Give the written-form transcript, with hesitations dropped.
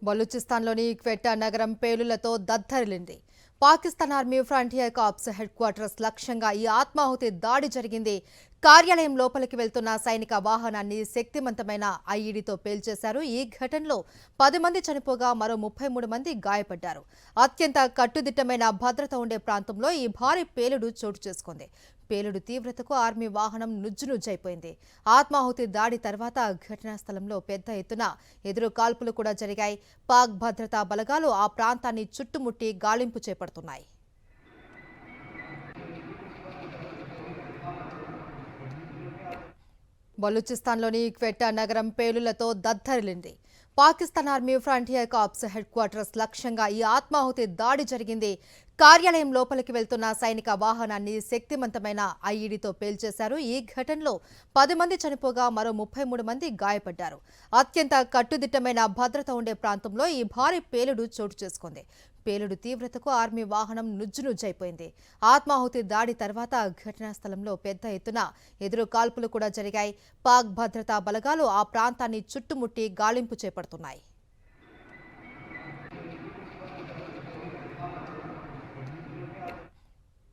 బలూచిస్తాన్లోని క్వెట్టా నగరం పేలులతో దద్దరిల్లింది. Pakistan army frontier corps headquarters లక్ష్యంగా ఈ ఆత్మాహుతి దాడి జరిగింది. కార్యాలయం లోపలికి వెళ్తున్న సైనిక వాహనాన్ని శక్తివంతమైన ఐఈడీతో పేల్చేశారు. ఈ ఘటనలో 10 మంది చనిపోగా మరో 33 మంది గాయపడ్డారు. అత్యంత కట్టుదిట్టమైన భద్రత ఉండే ప్రాంతంలో ఈ భారీ పేలుడు చోటు చేసుకుంది. పేలుడు తీవ్రతకు ఆర్మీ వాహనం నుజ్జునుజ్జైపోయింది. ఆత్మాహుతి దాడి తర్వాత ఘటనా స్థలంలో పెద్ద ఎత్తున ఎదురు కాల్పులు కూడా జరిగాయి. పాక్ భద్రతా బలగాలు ఆ ప్రాంతాన్ని చుట్టుముట్టి గాలింపు చేపడుతున్నాయి. బలూచిస్తాన్లోని క్వెట్టా నగరం పేలులతో దద్దరిల్లింది. Pakistan army frontier corps headquarters లక్ష్యంగా ఈ ఆత్మాహుతి దాడి జరిగింది. కార్యాలయం లోపలికి వెళ్తున్న సైనిక వాహనాన్ని శక్తివంతమైన ఐఈడీతో పేల్చేశారు. ఈ ఘటనలో 10 మంది చనిపోగా మరో 33 మంది గాయపడ్డారు. అత్యంత కట్టుదిట్టమైన భద్రత ఉండే ప్రాంతంలో ఈ భారీ పేలుడు చోటు చేసుకుంది. పేలుడు తీవ్రతకు ఆర్మీ వాహనం నుజ్జునుజ్జైపోయింది. ఆత్మాహుతి దాడి తర్వాత ఘటనా స్థలంలో పెద్ద ఎత్తున ఎదురు కాల్పులు కూడా జరిగాయి. పాక్ భద్రతా బలగాలు ఆ ప్రాంతాన్ని చుట్టుముట్టి గాలింపు చేపడుతున్నాయి.